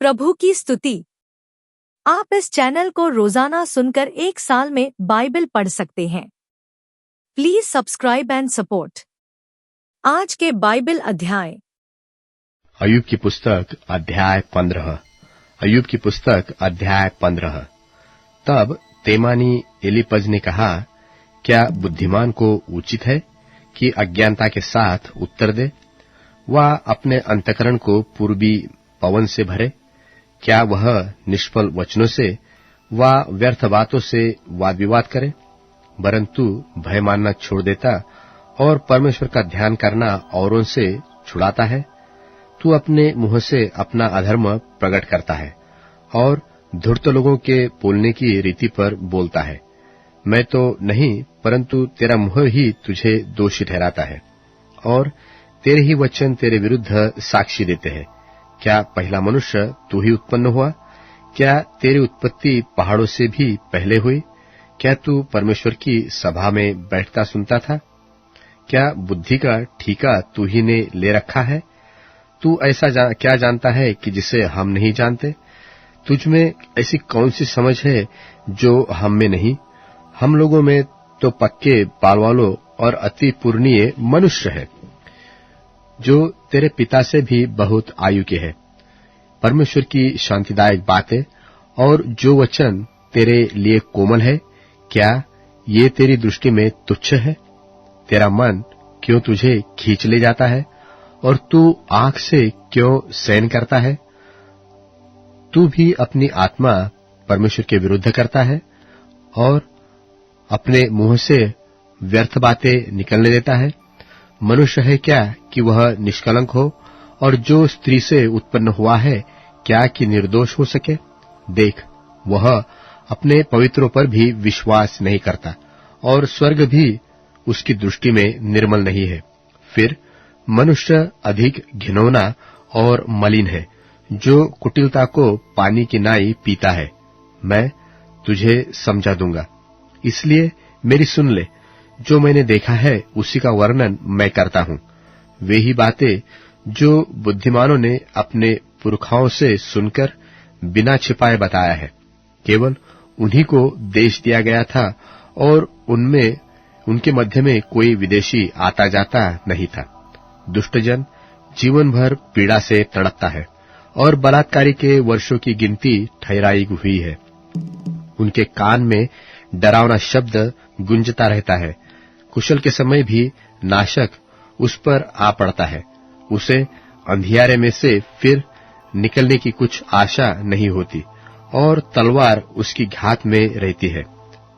प्रभु की स्तुति। आप इस चैनल को रोजाना सुनकर 1 साल में बाइबल पढ़ सकते हैं। Please subscribe and support. आज के बाइबल अध्याय। अय्यूब की पुस्तक अध्याय 15। अय्यूब की पुस्तक अध्याय 15। तब तेमानी एलीपज ने कहा, क्या बुद्धिमान को उचित है कि अज्ञानता के साथ उत्तर दे? वह अपने अंतःकरण को पूर्वी पवन से भरे। क्या वह निष्फल वचनों से व व्यर्थ बातों से वाद विवाद करे? परंतु भय मानना छोड़ देता और परमेश्वर का ध्यान करना औरों से छुड़ाता है। तू अपने मुंह से अपना अधर्म प्रकट करता है और धूर्त लोगों के बोलने की रीति पर बोलता है। मैं तो नहीं, परंतु तेरा मुंह ही तुझे दोषी ठहराता है और तेरे ही वचन तेरे विरुद्ध साक्षी देते हैं। क्या पहला मनुष्य तू ही उत्पन्न हुआ? क्या तेरी उत्पत्ति पहाड़ों से भी पहले हुई? क्या तू परमेश्वर की सभा में बैठता सुनता था? क्या बुद्धि का ठेका तू ही ने ले रखा है? तू ऐसा क्या जानता है कि जिसे हम नहीं जानते? तुझ में ऐसी कौन सी समझ है जो हम में नहीं? हम लोगों में तो पक्के बाल वालों और अति पूर्णीय मनुष्य है, जो तेरे पिता से भी बहुत आयु के है। परमेश्वर की शांतिदायक बातें और जो वचन तेरे लिए कोमल है, क्या ये तेरी दृष्टि में तुच्छ है? तेरा मन क्यों तुझे खींच ले जाता है और तू आंख से क्यों सहन करता है? तू भी अपनी आत्मा परमेश्वर के विरुद्ध करता है और अपने मुंह से व्यर्थ बातें निकलने देता है। मनुष्य है क्या कि वह निष्कलंक हो, और जो स्त्री से उत्पन्न हुआ है क्या कि निर्दोष हो सके? देख, वह अपने पवित्रों पर भी विश्वास नहीं करता और स्वर्ग भी उसकी दृष्टि में निर्मल नहीं है। फिर मनुष्य अधिक घिनौना और मलिन है, जो कुटिलता को पानी की नाई पीता है। मैं तुझे समझा दूंगा, इसलिए मेरी सुन ले। जो मैंने देखा है उसी का वर्णन मैं करता हूं। वे ही बातें जो बुद्धिमानों ने अपने पुरखाओं से सुनकर बिना छिपाए बताया है। केवल उन्हीं को देश दिया गया था और उनके मध्य में कोई विदेशी आता जाता नहीं था। दुष्टजन जीवन भर पीड़ा से तड़पता है और बलात्कारी के वर्षों की गिनती ठहराई हुई है। उनके कान में डरावना शब्द गूंजता रहता है। कुशल के समय भी नाशक उस पर आ पड़ता है। उसे अंधियारे में से फिर निकलने की कुछ आशा नहीं होती और तलवार उसकी घात में रहती है।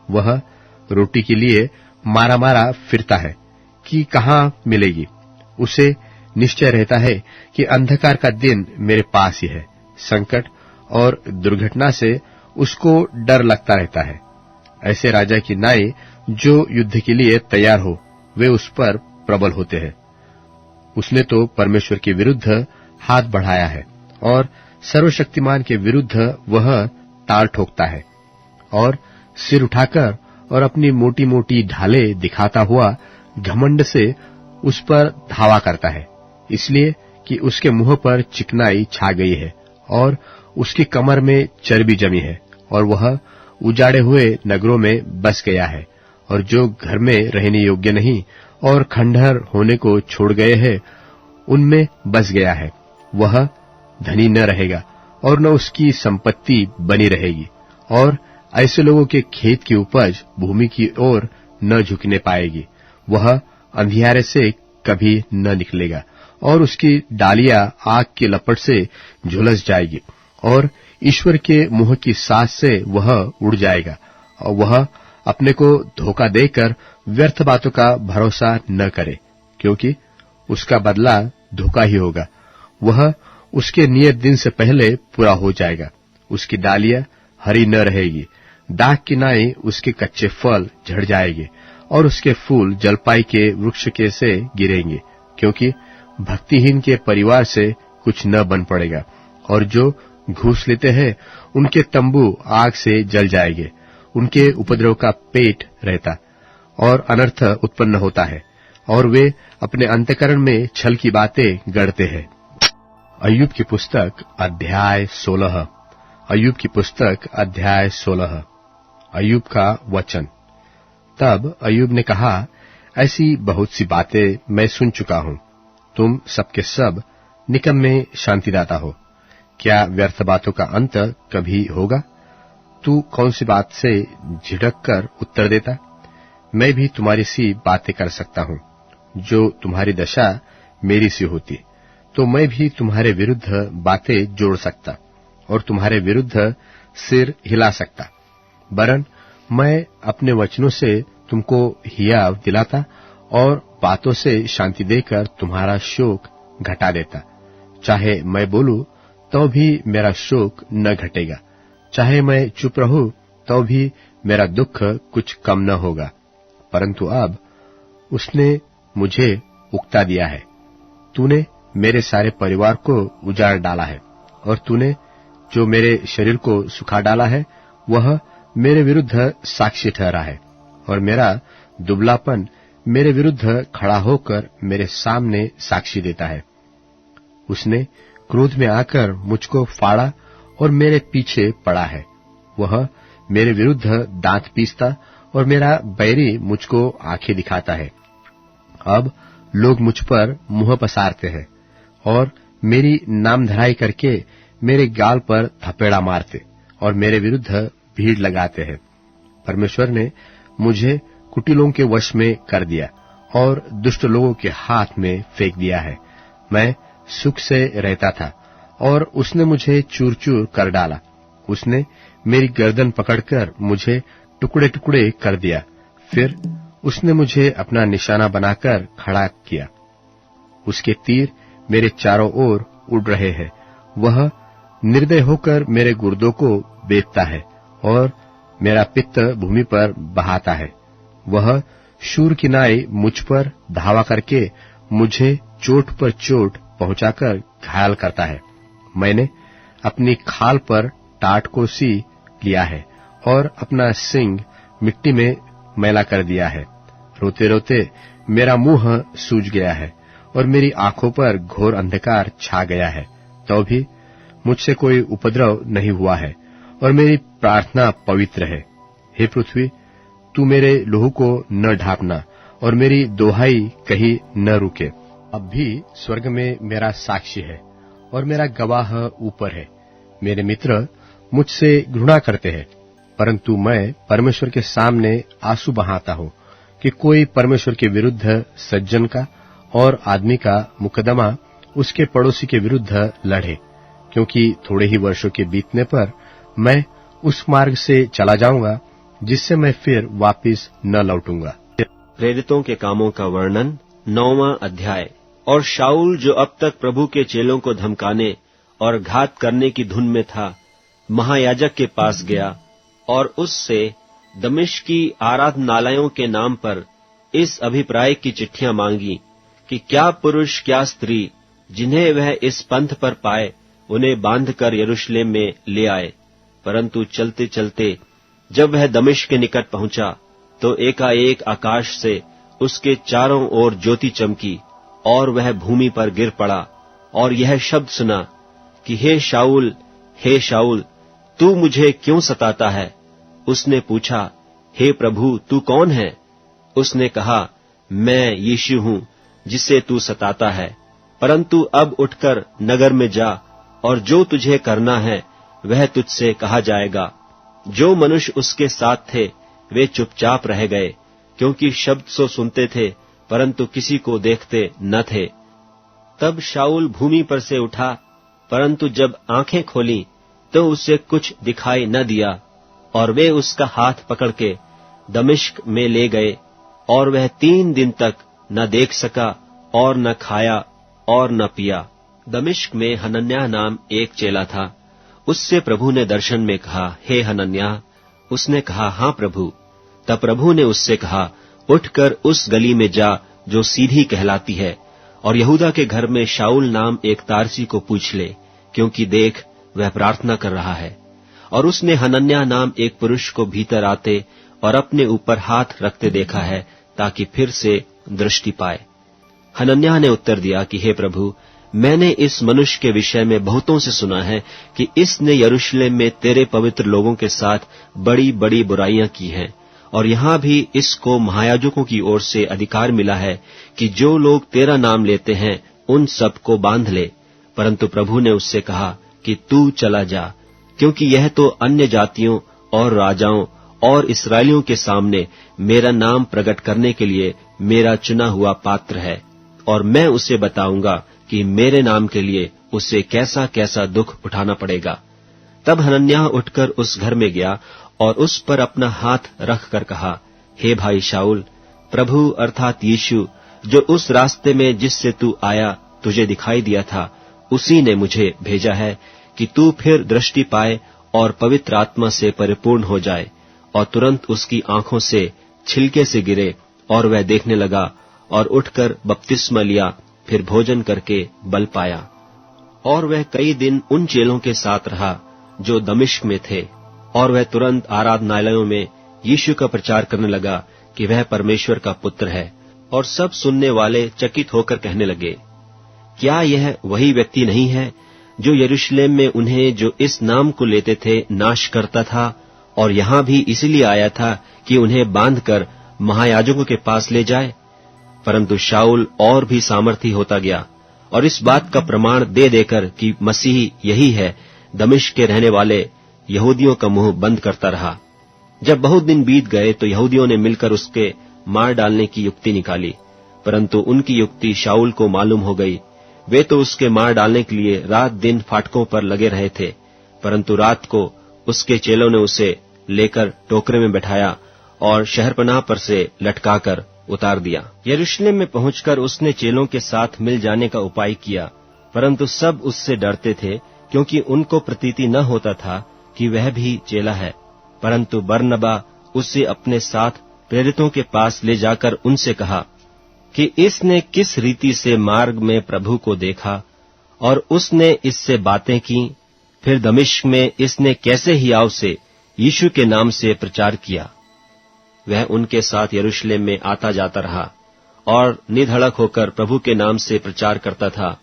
वह रोटी के लिए मारा मारा फिरता है कि कहाँ मिलेगी। उसे निश्चय रहता है कि अंधकार का दिन मेरे पास ही है। संकट और दुर्घटना से उसको डर लगता रहता है। ऐसे राजा की नाई जो युद्ध के लिए तैयार हो, वे उस पर प्रबल होते हैं। उसने तो परमेश्वर के विरुद्ध हाथ बढ़ाया है और सर्वशक्तिमान के विरुद्ध वह ताल ठोकता है और सिर उठाकर और अपनी मोटी मोटी ढालें दिखाता हुआ घमंड से उस पर धावा करता है, इसलिए कि उसके मुंह पर चिकनाई छा गई है और उसकी कमर में चर्बी जमी है और वह उजाड़े हुए नगरों में बस गया है। और जो घर में रहने योग्य नहीं और खंडहर होने को छोड़ गए हैं, उनमें बस गया है। वह धनी न रहेगा और न उसकी संपत्ति बनी रहेगी, और ऐसे लोगों के खेत की उपज भूमि की ओर न झुकने पाएगी। वह अंधियारे से कभी न निकलेगा और उसकी डालियां आग की लपट से झुलस जाएगी और ईश्वर के मुंह की सांस से वह उड़ जाएगा। और वह अपने को धोखा देकर व्यर्थ बातों का भरोसा न करे, क्योंकि उसका बदला धोखा ही होगा। वह उसके नियत दिन से पहले पूरा हो जाएगा। उसकी डालियां हरी न रहेगी, दाख की नाई उसके कच्चे फल झड़ जाएंगे और उसके फूल जलपाई के वृक्ष के से गिरेंगे, क्योंकि भक्तिहीन के परिवार से कुछ न बन पड़ेगा। और जो घूस लेते हैं उनके तंबू आग से जल जाएंगे। उनके उपद्रव का पेट रहता और अनर्थ उत्पन्न होता है, और वे अपने अंतःकरण में छल की बातें गढ़ते हैं। अय्यूब की पुस्तक अध्याय 16। अय्यूब की पुस्तक अध्याय 16। अय्यूब का वचन। तब अय्यूब ने कहा, ऐसी बहुत सी बातें मैं सुन चुका हूं। तुम सबके सब निकम्मे शांतिदाता हो। क्या व्यर्थ बातों का अंत कभी होगा? तू कौन सी बात से झिड़क कर उत्तर देता? मैं भी तुम्हारी सी बातें कर सकता हूं। जो तुम्हारी दशा मेरी सी होती तो मैं भी तुम्हारे विरुद्ध बातें जोड़ सकता और तुम्हारे विरुद्ध सिर हिला सकता। वरन मैं अपने वचनों से तुमको हियाव दिलाता और बातों से शांति देकर तुम्हारा शोक घटा देता। चाहे मैं बोलूं तो भी मेरा शोक न घटेगा, चाहे मैं चुप रहूं तो भी मेरा दुख कुछ कम न होगा। परंतु अब उसने मुझे उकता दिया है। तूने मेरे सारे परिवार को उजाड़ डाला है और तूने जो मेरे शरीर को सुखा डाला है वह मेरे विरुद्ध साक्षी ठहरा है और मेरा दुबलापन मेरे विरुद्ध खड़ा होकर मेरे सामने साक्षी देता है। उसने क्रोध में आकर मुझको फाड़ा और मेरे पीछे पड़ा है। वह मेरे विरुद्ध दांत पीसता और मेरा बैरी मुझको आंखें दिखाता है। अब लोग मुझ पर मुंह पसारते हैं और मेरी नामधराई करके मेरे गाल पर थपेड़ा मारते और मेरे विरुद्ध भीड़ लगाते हैं। परमेश्वर ने मुझे कुटिलों के वश में कर दिया और दुष्ट लोगों के हाथ में फेंक दिया है। मैं सुख से रहता था और उसने मुझे चूर चूर कर डाला। उसने मेरी गर्दन पकड़कर मुझे टुकड़े टुकड़े कर दिया। फिर उसने मुझे अपना निशाना बनाकर खड़ा किया। उसके तीर मेरे चारों ओर उड़ रहे हैं। वह निर्दय होकर मेरे गुर्दों को बेचता है और मेरा पित्त भूमि पर बहाता है। वह शूर की नाई मुझ पर धावा करके मुझे चोट पर चोट पहुंचाकर घायल करता है। मैंने अपनी खाल पर टाट को सी लिया है और अपना सींग मिट्टी में मैला कर दिया है। रोते रोते मेरा मुंह सूज गया है और मेरी आंखों पर घोर अंधकार छा गया है। तो भी मुझसे कोई उपद्रव नहीं हुआ है और मेरी प्रार्थना पवित्र है। हे पृथ्वी, तू मेरे लहू को न ढांपना और मेरी दोहाई कहीं न रुके। अब भी स्वर्ग में मेरा साक्षी है और मेरा गवाह ऊपर है। मेरे मित्र मुझसे घृणा करते हैं, परंतु मैं परमेश्वर के सामने आंसू बहाता हूं कि कोई परमेश्वर के विरुद्ध सज्जन का और आदमी का मुकदमा उसके पड़ोसी के विरुद्ध लड़े, क्योंकि थोड़े ही वर्षों के बीतने पर मैं उस मार्ग से चला जाऊंगा जिससे मैं फिर वापस न लौटूंगा। प्रेरितों के कामों का वर्णन 9वां अध्याय। और शाऊल जो अब तक प्रभु के चेलों को धमकाने और घात करने की धुन में था, महायाजक के पास गया और उससे दमिश्क की आराधनालयों के नाम पर इस अभिप्राय की चिट्ठियां मांगी कि क्या पुरुष क्या स्त्री जिन्हें वह इस पंथ पर पाए उन्हें बांधकर यरूशलेम में ले आए। परंतु चलते चलते जब वह दमिश्क के निकट पहुंचा तो एकाएक आकाश से उसके चारों ओर ज्योति चमकी और वह भूमि पर गिर पड़ा और यह शब्द सुना कि हे शाऊल, तू मुझे क्यों सताता है? उसने पूछा, हे प्रभु, तू कौन है? उसने कहा, मैं यीशु हूं जिसे तू सताता है। परंतु अब उठकर नगर में जा और जो तुझे करना है वह तुझसे कहा जाएगा। जो मनुष्य उसके साथ थे वे चुपचाप रह गए, क्योंकि शब्द सो सुनते थे परंतु किसी को देखते न थे। तब शाऊल भूमि पर से उठा, परंतु जब आंखें खोली तो उसे कुछ दिखाई न दिया और वे उसका हाथ पकड़ के दमिश्क में ले गए और वह 3 दिन तक न देख सका और न खाया और न पिया। दमिश्क में हनन्याह नाम एक चेला था। उससे प्रभु ने दर्शन में कहा, हे हनन्याह। उसने कहा, हाँ प्रभु। तब प्रभु ने उससे कहा, उठकर उस गली में जा जो सीधी कहलाती है और यहूदा के घर में शाऊल नाम एक तारसी को पूछ ले, क्योंकि देख वह प्रार्थना कर रहा है। और उसने हनन्याह नाम एक पुरुष को भीतर आते और अपने ऊपर हाथ रखते देखा है, ताकि फिर से दृष्टि पाए। हनन्याह ने उत्तर दिया कि हे प्रभु, मैंने इस मनुष्य के विषय में बहुतों से सुना है कि इसने यरूशलेम में तेरे पवित्र लोगों के साथ बड़ी बड़ी बुराइयां की हैं, और यहाँ भी इसको महायाजकों की ओर से अधिकार मिला है कि जो लोग तेरा नाम लेते हैं उन सबको बांध ले। परंतु प्रभु ने उससे कहा कि तू चला जा, क्योंकि यह तो अन्य जातियों और राजाओं और इस्राएलियों के सामने मेरा नाम प्रकट करने के लिए मेरा चुना हुआ पात्र है, और मैं उसे बताऊंगा कि मेरे नाम के लिए उसे कैसा कैसा दुख उठाना पड़ेगा। तब हनन्याह उठकर उस घर में गया और उस पर अपना हाथ रख कर कहा, हे भाई शाऊल, प्रभु अर्थात यीशु जो उस रास्ते में जिससे तू आया तुझे दिखाई दिया था, उसी ने मुझे भेजा है कि तू फिर दृष्टि पाए और पवित्र आत्मा से परिपूर्ण हो जाए। और तुरंत उसकी आंखों से छिलके से गिरे और वह देखने लगा, और उठकर बपतिस्मा लिया, फिर भोजन करके बल पाया। और वह कई दिन उन चेलों के साथ रहा जो दमिश्क में थे, और वह तुरंत आराधनालयों में यीशु का प्रचार करने लगा कि वह परमेश्वर का पुत्र है। और सब सुनने वाले चकित होकर कहने लगे, क्या यह वही व्यक्ति नहीं है जो यरूशलेम में उन्हें जो इस नाम को लेते थे नाश करता था, और यहाँ भी इसलिए आया था कि उन्हें बांधकर महायाजकों के पास ले जाए। परंतु शाऊल और भी सामर्थी होता गया, और इस बात का प्रमाण दे देकर कि मसीह यही है, दमिश्क के रहने वाले यहूदियों का मुंह बंद करता रहा। जब बहुत दिन बीत गए तो यहूदियों ने मिलकर उसके मार डालने की युक्ति निकाली, परंतु उनकी युक्ति शाऊल को मालूम हो गई। वे तो उसके मार डालने के लिए रात दिन फाटकों पर लगे रहे थे, परंतु रात को उसके चेलों ने उसे लेकर टोकरे में बैठाया और शहरपनाह पर से लटकाकर उतार दिया। यरूशलेम में पहुंचकर उसने चेलों के साथ मिल जाने का उपाय किया, परंतु सब उससे डरते थे, क्योंकि उनको प्रतीति न होता था कि वह भी चेला है। परंतु बरनबा उसे अपने साथ प्रेरितों के पास ले जाकर उनसे कहा कि इसने किस रीति से मार्ग में प्रभु को देखा और उसने इससे बातें की। फिर दमिश्क में इसने कैसे हियाव से यीशु के नाम से प्रचार किया। वह उनके साथ यरूशलेम में आता जाता रहा और निधड़क होकर प्रभु के नाम से प्रचार करता था,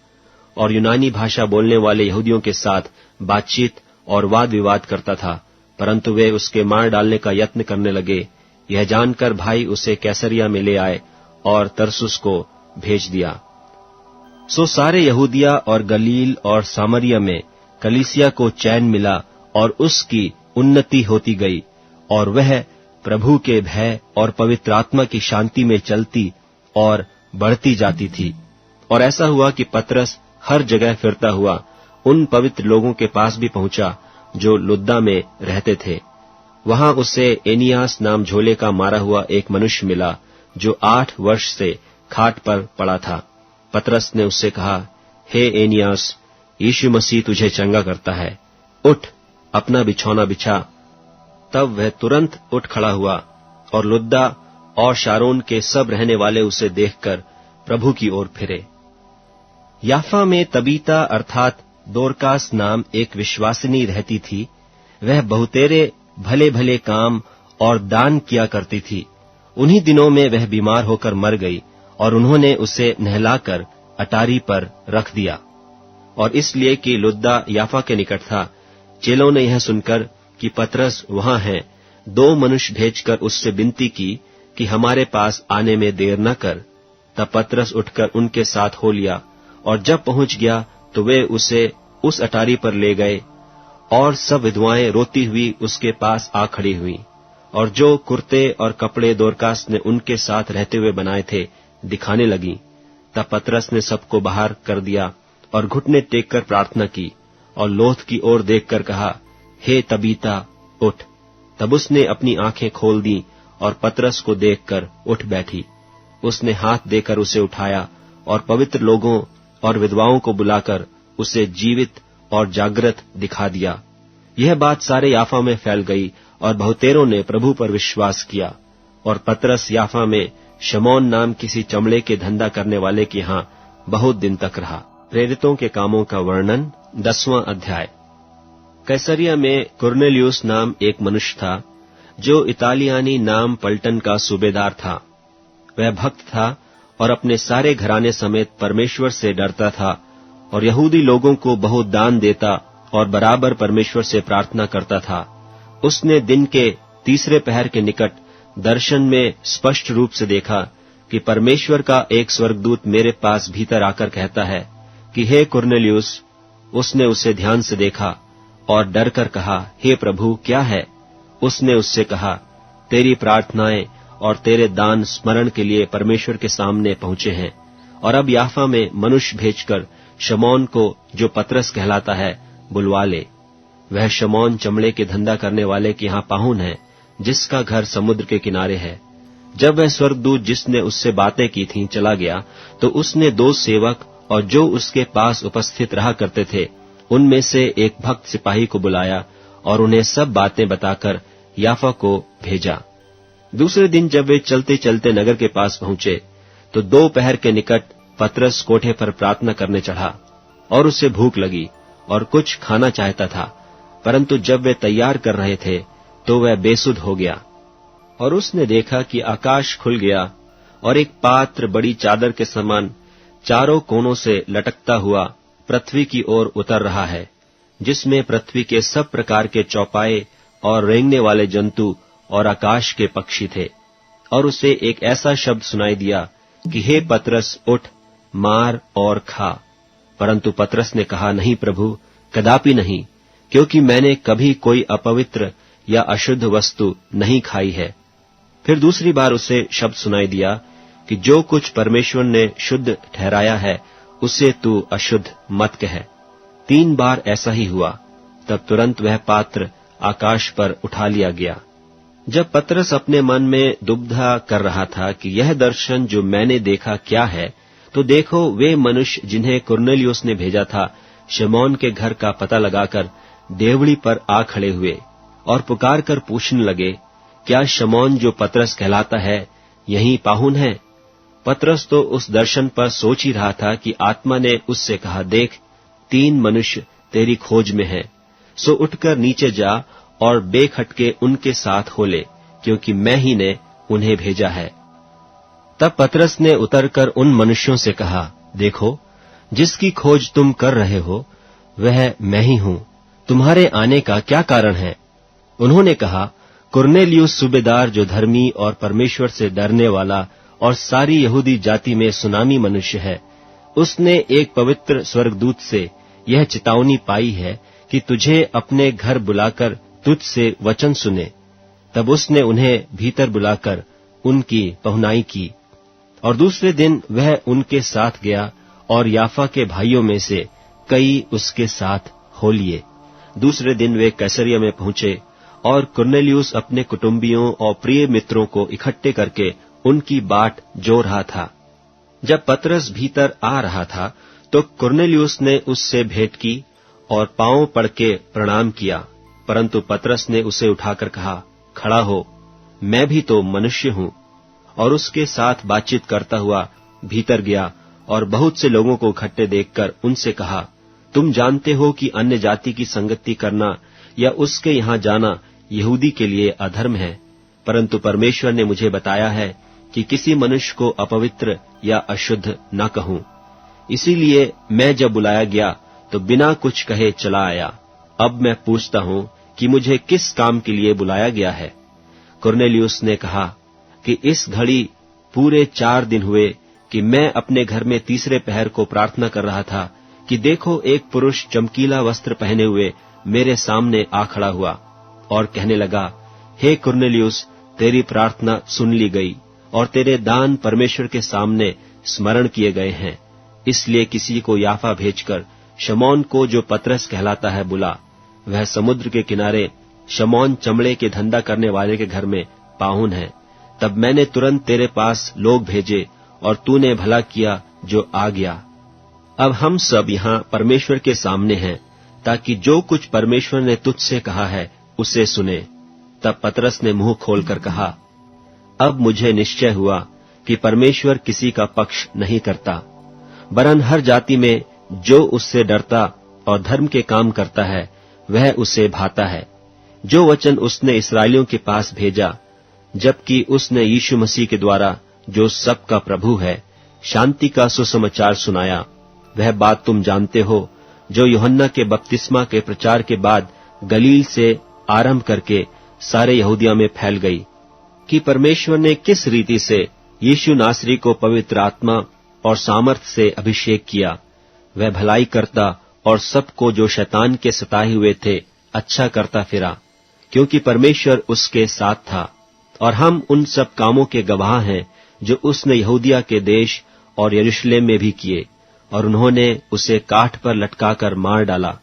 और यूनानी भाषा बोलने वाले यहूदियों के साथ बातचीत और वाद विवाद करता था। परंतु वे उसके मार डालने का यत्न करने लगे। यह जानकर भाई उसे कैसरिया में ले आए और तरसुस को भेज दिया। सो सारे यहूदिया और गलील और सामरिया में कलीसिया को चैन मिला और उसकी उन्नति होती गई, और वह प्रभु के भय और पवित्र आत्मा की शांति में चलती और बढ़ती जाती थी। और ऐसा हुआ कि पतरस हर जगह फिरता हुआ उन पवित्र लोगों के पास भी पहुंचा जो लुद्दा में रहते थे। वहां उसे एनियास नाम झोले का मारा हुआ एक मनुष्य मिला, जो 8 वर्ष से खाट पर पड़ा था। पतरस ने उससे कहा, हे एनियास, यीशु मसीह तुझे चंगा करता है, उठ, अपना बिछौना बिछा। तब वह तुरंत उठ खड़ा हुआ, और लुद्दा और शारोन के सब रहने वाले उसे देखकर प्रभु की ओर फिरे। याफा में तबीता अर्थात दोरकास नाम एक विश्वासिनी रहती थी। वह बहुतेरे भले भले काम और दान किया करती थी। उन्हीं दिनों में वह बीमार होकर मर गई, और उन्होंने उसे नहलाकर अटारी पर रख दिया। और इसलिए कि लुद्दा याफा के निकट था, चेलों ने यह सुनकर कि पतरस वहां है, 2 मनुष्य भेजकर उससे विनती की कि हमारे पास आने में देर न कर। तब पतरस उठकर उनके साथ हो लिया, और जब पहुंच गया तो वे उसे उस अटारी पर ले गए, और सब विधवाएं रोती हुई उसके पास आ खड़ी हुई, और जो कुर्ते और कपड़े दोरकास ने उनके साथ रहते हुए बनाए थे दिखाने लगी। तब पतरस ने सबको बाहर कर दिया और घुटने टेक कर प्रार्थना की, और लोथ की ओर देखकर कहा, हे तबीता, उठ। तब उसने अपनी आंखें खोल दी और पतरस को देखकर उठ बैठी। उसने हाथ देकर उसे उठाया और पवित्र लोगों और विधवाओं को बुलाकर उसे जीवित और जागृत दिखा दिया। यह बात सारे याफा में फैल गई और बहुतेरों ने प्रभु पर विश्वास किया। और पतरस याफा में शमौन नाम किसी चमड़े के धंधा करने वाले के यहाँ बहुत दिन तक रहा। प्रेरितों के कामों का वर्णन 10वां अध्याय। कैसरिया में कुरनेलियुस नाम एक मनुष्य था, जो इतालियानी नाम पलटन का सूबेदार था। वह भक्त था और अपने सारे घराने समेत परमेश्वर से डरता था और यहूदी लोगों को बहुत दान देता और बराबर परमेश्वर से प्रार्थना करता था। उसने दिन के तीसरे पहर के निकट दर्शन में स्पष्ट रूप से देखा कि परमेश्वर का एक स्वर्गदूत मेरे पास भीतर आकर कहता है कि हे कुरनेलियुस। उसने उसे ध्यान से देखा और डर कर कहा, हे प्रभु, क्या है? उसने उससे कहा, तेरी प्रार्थनाएं और तेरे दान स्मरण के लिए परमेश्वर के सामने पहुंचे हैं, और अब याफा में मनुष्य भेजकर शमौन को, जो पतरस कहलाता है, बुलवा ले। वह शमौन चमड़े के धंधा करने वाले के यहाँ पाहुन है, जिसका घर समुद्र के किनारे है। जब वह स्वर्गदूत जिसने उससे बातें की थीं चला गया, तो उसने 2 सेवक और जो उसके पास उपस्थित रहा करते थे, उनमें से एक भक्त सिपाही को बुलाया और उन्हें सब बातें बताकर याफा को भेजा। दूसरे दिन जब वे चलते चलते नगर के पास पहुंचे, तो 2 पहर के निकट पतरस कोठे पर प्रार्थना करने चढ़ा, और उसे भूख लगी और कुछ खाना चाहता था, परंतु जब वे तैयार कर रहे थे तो वह बेसुध हो गया। और उसने देखा कि आकाश खुल गया और एक पात्र बड़ी चादर के समान चारों कोनों से लटकता हुआ पृथ्वी की ओर उतर रहा है, जिसमें पृथ्वी के सब प्रकार के चौपाए और रेंगने वाले जंतु और आकाश के पक्षी थे। और उसे एक ऐसा शब्द सुनाई दिया कि हे पतरस, उठ, मार और खा। परंतु पतरस ने कहा, नहीं प्रभु, कदापि नहीं, क्योंकि मैंने कभी कोई अपवित्र या अशुद्ध वस्तु नहीं खाई है। फिर दूसरी बार उसे शब्द सुनाई दिया कि जो कुछ परमेश्वर ने शुद्ध ठहराया है, उसे तू अशुद्ध मत कह। 3 बार ऐसा ही हुआ। तब तुरंत वह पात्र आकाश पर उठा लिया गया। जब पतरस अपने मन में दुविधा कर रहा था कि यह दर्शन जो मैंने देखा क्या है, तो देखो, वे मनुष्य जिन्हें कुरनेलियुस ने भेजा था, शमौन के घर का पता लगाकर देवड़ी पर आ खड़े हुए और पुकार कर पूछने लगे, क्या शमौन जो पतरस कहलाता है यहीं पाहुन है? पतरस तो उस दर्शन पर सोच ही रहा था कि आत्मा ने उससे कहा, देख, 3 मनुष्य तेरी खोज में हैं, सो उठकर नीचे जा और बेखटके उनके साथ हो ले, क्योंकि मैं ही ने उन्हें भेजा है। तब पतरस ने उतरकर उन मनुष्यों से कहा, देखो, जिसकी खोज तुम कर रहे हो वह मैं ही हूं। तुम्हारे आने का क्या कारण है? उन्होंने कहा, कुरनेलियुस सूबेदार, जो धर्मी और परमेश्वर से डरने वाला और सारी यहूदी जाति में सुनामी मनुष्य है, उसने एक पवित्र स्वर्गदूत से यह चेतावनी पाई है कि तुझे अपने घर बुलाकर तुझसे वचन सुने। तब उसने उन्हें भीतर बुलाकर उनकी पहुनाई की, और दूसरे दिन वह उनके साथ गया और याफा के भाइयों में से कई उसके साथ हो लिए। दूसरे दिन वे कैसरिया में पहुंचे, और कुरनेलियुस अपने कुटुंबियों और प्रिय मित्रों को इकट्ठे करके उनकी बाट जो रहा था। जब पतरस भीतर आ रहा था, तो कुरनेलियुस ने उससे भेंट की और पांव पड़ के प्रणाम किया, परंतु पतरस ने उसे उठाकर कहा, खड़ा हो, मैं भी तो मनुष्य हूं। और उसके साथ बातचीत करता हुआ भीतर गया और बहुत से लोगों को इकट्ठे देखकर उनसे कहा, तुम जानते हो कि अन्य जाति की संगति करना या उसके यहाँ जाना यहूदी के लिए अधर्म है, परंतु परमेश्वर ने मुझे बताया है कि किसी मनुष्य को अपवित्र या अशुद्ध न कहूं। इसीलिए मैं जब बुलाया गया तो बिना कुछ कहे चला आया। अब मैं पूछता हूं कि मुझे किस काम के लिए बुलाया गया है? कुरनेलियुस ने कहा कि इस घड़ी पूरे 4 दिन हुए कि मैं अपने घर में तीसरे पहर को प्रार्थना कर रहा था कि देखो, एक पुरुष चमकीला वस्त्र पहने हुए मेरे सामने आ खड़ा हुआ और कहने लगा, हे कुरनेलियुस, तेरी प्रार्थना सुन ली गई और तेरे दान परमेश्वर के सामने स्मरण किए गए हैं। इसलिए किसी को याफा भेजकर शमौन को, जो पतरस कहलाता है, बुला। वह समुद्र के किनारे शमौन चमड़े के धंधा करने वाले के घर में पाहुन है। तब मैंने तुरंत तेरे पास लोग भेजे और तूने भला किया जो आ गया। अब हम सब यहाँ परमेश्वर के सामने हैं, ताकि जो कुछ परमेश्वर ने तुझसे कहा है उसे सुने। तब पतरस ने मुंह खोलकर कहा, अब मुझे निश्चय हुआ कि परमेश्वर किसी का पक्ष नहीं करता, वरन हर जाति में जो उससे डरता और धर्म के काम करता है वह उसे भाता है। जो वचन उसने इस्राएलियों के पास भेजा, जबकि उसने यीशु मसीह के द्वारा, जो सबका प्रभु है, शांति का सुसमाचार सुनाया, वह बात तुम जानते हो जो यूहन्ना के बपतिस्मा के प्रचार के बाद गलील से आरंभ करके सारे यहूदिया में फैल गई, कि परमेश्वर ने किस रीति से यीशु नासरी को पवित्र आत्मा और सामर्थ्य से अभिषेक किया। वह भलाई करता और सबको जो शैतान के सताए हुए थे अच्छा करता फिरा, क्योंकि परमेश्वर उसके साथ था। और हम उन सब कामों के गवाह हैं जो उसने यहूदिया के देश और यरूशलेम में भी किए, और उन्होंने उसे काठ पर लटकाकर मार डाला।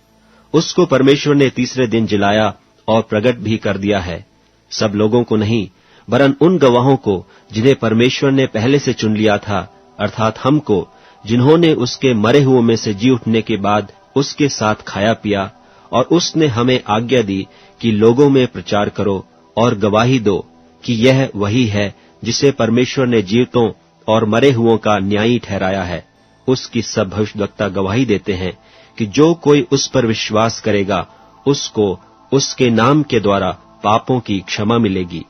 उसको परमेश्वर ने तीसरे दिन जिलाया और प्रकट भी कर दिया है, सब लोगों को नहीं वरन उन गवाहों को जिन्हें परमेश्वर ने पहले से चुन लिया था, अर्थात हमको, जिन्होंने उसके मरे हुओं में से जी उठने के बाद उसके साथ खाया पिया। और उसने हमें आज्ञा दी कि लोगों में प्रचार करो और गवाही दो कि यह वही है जिसे परमेश्वर ने जीवितों और मरे हुओं का न्यायी ठहराया है। उसकी सब भविष्यद्वक्ता गवाही देते हैं कि जो कोई उस पर विश्वास करेगा उसको उसके नाम के द्वारा पापों की क्षमा मिलेगी।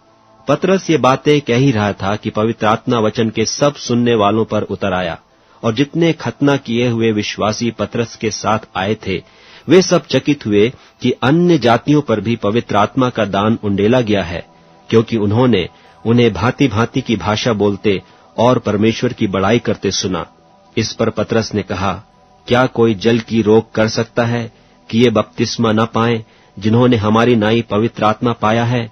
पतरस ये बातें कह ही रहा था कि पवित्र आत्मा वचन के सब सुनने वालों पर उतर आया, और जितने खतना किए हुए विश्वासी पतरस के साथ आए थे वे सब चकित हुए कि अन्य जातियों पर भी पवित्र आत्मा का दान उंडेला गया है, क्योंकि उन्होंने उन्हें भांति भांति की भाषा बोलते और परमेश्वर की बड़ाई करते सुना। इस पर पतरस ने कहा, क्या कोई जल की रोक कर सकता है कि ये बपतिस्मा न पाएं जिन्होंने हमारी नाई पवित्र आत्मा पाया है?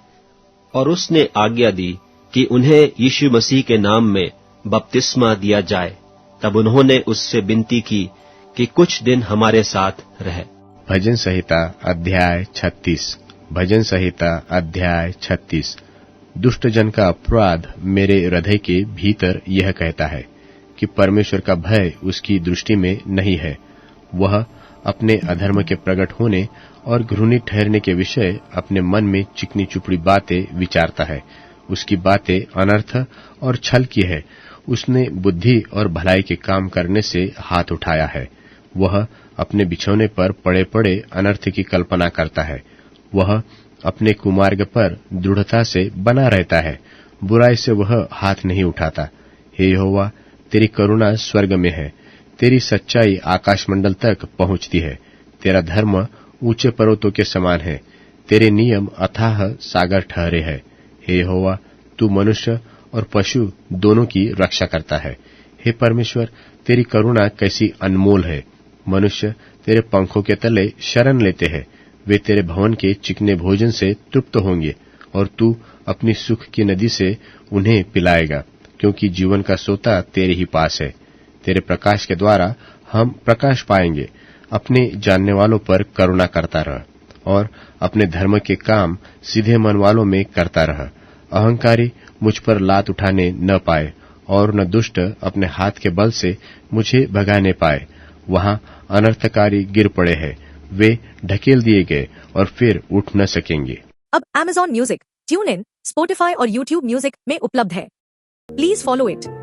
और उसने आज्ञा दी कि उन्हें यीशु मसीह के नाम में बपतिस्मा दिया जाए। तब उन्होंने उससे विनती की कि कुछ दिन हमारे साथ रहे। भजन संहिता अध्याय 36। भजन संहिता अध्याय 36। दुष्ट जन का अपराध मेरे हृदय के भीतर यह कहता है कि परमेश्वर का भय उसकी दृष्टि में नहीं है। वह अपने अधर्म के प्रकट होने और घृणित ठहरने के विषय अपने मन में चिकनी चुपड़ी बातें विचारता है। उसकी बातें अनर्थ और छल की है। उसने बुद्धि और भलाई के काम करने से हाथ उठाया है। वह अपने बिछौने पर पड़े पड़े अनर्थ की कल्पना करता है। वह अपने कुमार्ग पर दृढ़ता से बना रहता है। बुराई से वह हाथ नहीं उठाता। हे यहोवा, तेरी करुणा स्वर्ग में है, तेरी सच्चाई आकाशमंडल तक पहुंचती है। तेरा धर्म ऊंचे पर्वतों के समान है, तेरे नियम अथाह सागर ठहरे है। हे यहोवा, तू मनुष्य और पशु दोनों की रक्षा करता है। हे परमेश्वर, तेरी करुणा कैसी अनमोल है। मनुष्य तेरे पंखों के तले शरण लेते हैं। वे तेरे भवन के चिकने भोजन से तृप्त होंगे, और तू अपनी सुख की नदी से उन्हें पिलाएगा, क्योंकि जीवन का सोता तेरे ही पास है। तेरे प्रकाश के द्वारा हम प्रकाश पाएंगे। अपने जानने वालों पर करुणा करता रह, और अपने धर्म के काम सीधे मन वालों में करता रह। अहंकारी मुझ पर लात उठाने न पाए, और न दुष्ट अपने हाथ के बल से मुझे भगाने पाए। वहां अनर्थकारी गिर पड़े हैं, वे ढकेल दिए गए और फिर उठ न सकेंगे। अब Amazon music, tune in, Spotify और YouTube म्यूजिक में उपलब्ध है। Please follow it.